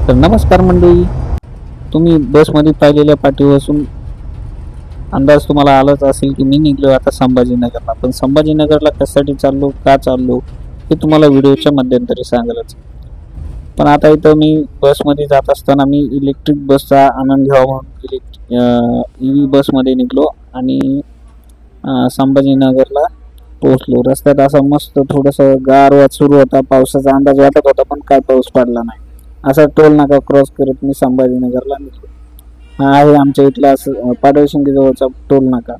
तर नमस्कार मंडळी, तुम्ही बसमध्ये पाहिलेल्या पाठीपासून अंदाज तुम्हाला आलाच असेल की मी निघलो आता संभाजीनगरला. पण संभाजीनगरला कशासाठी चाललो, का चाललो हे तुम्हाला व्हिडिओच्या मध्यंतरी सांगालच. पण आता इथं मी बसमध्ये जात असताना मी इलेक्ट्रिक बसचा आनंद घ्यावा म्हणून EV बसमध्ये निघलो आणि संभाजीनगरला पोहोचलो. रस्त्यात असा मस्त थोडंसं गारवा सुरू होता, पावसाचा अंदाज वाटत होता पण काय पाऊस पडला नाही. असा टोल नाका क्रॉस करत मी संभाजीनगरला निघलो. हा आहे आमच्या इथला पाडळशिंगे जवळचा टोल नाका.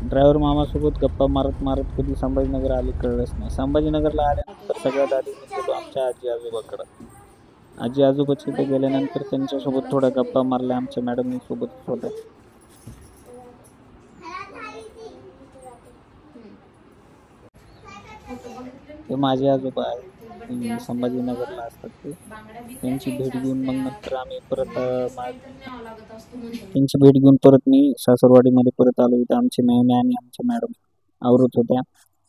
ड्रायव्हर मामासोबत गप्पा मारत मारत कधी संभाजीनगर आले कळलंच नाही. संभाजीनगरला आल्यानंतर सगळ्यात आधी गेलो आमच्या आजी आजोबाकडं. आजी आजोबा तिथे गेल्यानंतर त्यांच्यासोबत थोड्या गप्पा मारल्या. आमच्या मॅडम सोबत होत्या. ते माझे आजोबा आहेत, संभाजीनगरला असतात ते. त्यांची भेट घेऊन मग नंतर आम्ही त्यांची भेट घेऊन परत मी सासरवाडीमध्ये परत आलो. इथं आमचे मेवणे आणि आमच्या मॅडम आवरत होत्या.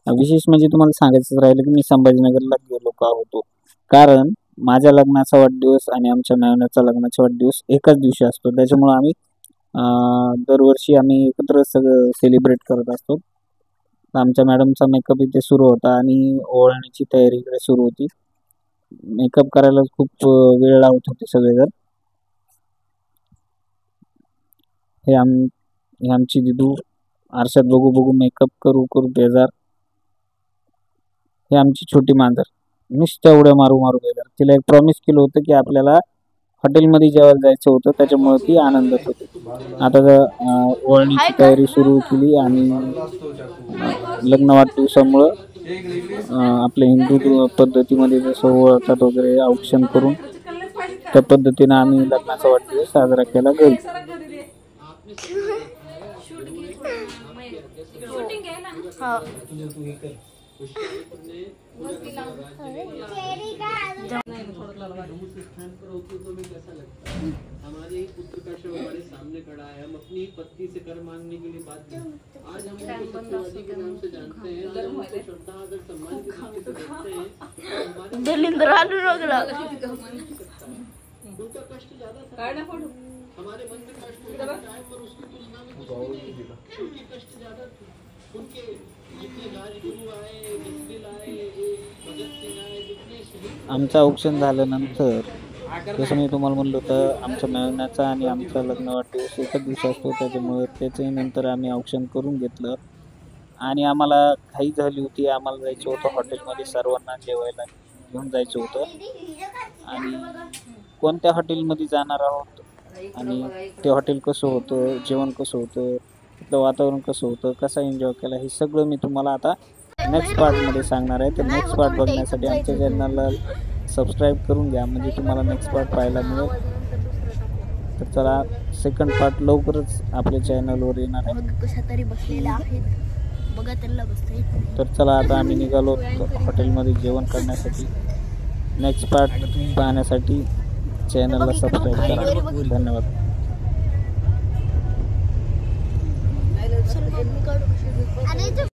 विशेष म्हणजे तुम्हाला सांगायचं राहिलं की मी संभाजीनगरला गेलो का होतो, कारण माझ्या लग्नाचा वाढदिवस आणि आमच्या मेवण्याचा लग्नाचा वाढदिवस एकाच दिवशी असतो. त्याच्यामुळे आम्ही दरवर्षी आम्ही एकत्र सगळं सेलिब्रेट करत असतो. आमच्या मॅडमचा मेकअप इथे सुरू होता आणि ओवाळण्याची तयारी इकडे सुरू होती. मेकअप करायला खूप वेळ लावत होते सगळेजण. हे आमची दिदू आरशात बघू बघू मेकअप करू करू बेजार. हे आमची छोटी मांजर नुसत्या उड्या मारू मारू बेजार. तिला एक प्रॉमिस केलं होतं की आपल्याला हॉटेलमध्ये जेवायला जायचं होतं, त्याच्यामुळे ती आनंदात होती. आता ओवाळणीची तयारी सुरू केली आणि लग्न वाढदिवसामुळं आपल्या हिंदू पद्धतीमध्ये जसं ओवाळतात वगैरे औक्षण करून त्या पद्धतीनं आम्ही लग्नाचा वाढदिवस साजरा केला घरी. हमारे पुत्र का शव हमारे सामने खड़ा है, हम अपनी पत्नी से कर मांगने के लिए बात आज हम सत्यवादी के नाम से जानते हैं, आज हम उनको श्रद्धा आदर सम्मान के दृष्टि से देखते हैं। उनका कष्ट ज्यादा था, हमारे मन में कष्ट होता है पर उसकी तुलना में उनके कष्ट ज्यादा थे। उनके जितने राजगुरु आए, बिस्मिल आए, भगत सिंह आए, जितने शहीद. आमचं औक्षण झाल्यानंतर जसं मी तुम्हाला म्हणलं होतं आमच्या मेवण्याचा आणि आमचा लग्न वाढदिवस एकच दिवस असतो, त्याच्यामुळे त्याच्याही नंतर आम्ही औक्षण करून घेतलं आणि आम्हाला घाई झाली होती. आम्हाला जायचं होतं हॉटेलमध्ये, सर्वांना जेवायला घेऊन जायचं होतं आणि कोणत्या हॉटेलमध्ये जाणार आहोत आणि ते हॉटेल कसं होतं, जेवण कसं होतं, तिथलं वातावरण कसं होतं, कसा एन्जॉय केला हे सगळं मी तुम्हाला आता नेक्स्ट पार्टमध्ये सांगणार आहे. तर नेक्स्ट पार्ट बघण्यासाठी आमच्या चॅनलला सबस्क्राईब करून घ्या, म्हणजे तुम्हाला नेक्स्ट पार्ट पाहायला मिळेल. तर चला, सेकंड पार्ट लवकरच आपल्या चॅनलवर येणार आहे. तर चला, आता आम्ही निघालो हॉटेलमध्ये जेवण करण्यासाठी. नेक्स्ट पार्ट पाहण्यासाठी चॅनलला सबस्क्राईब करा. धन्यवाद.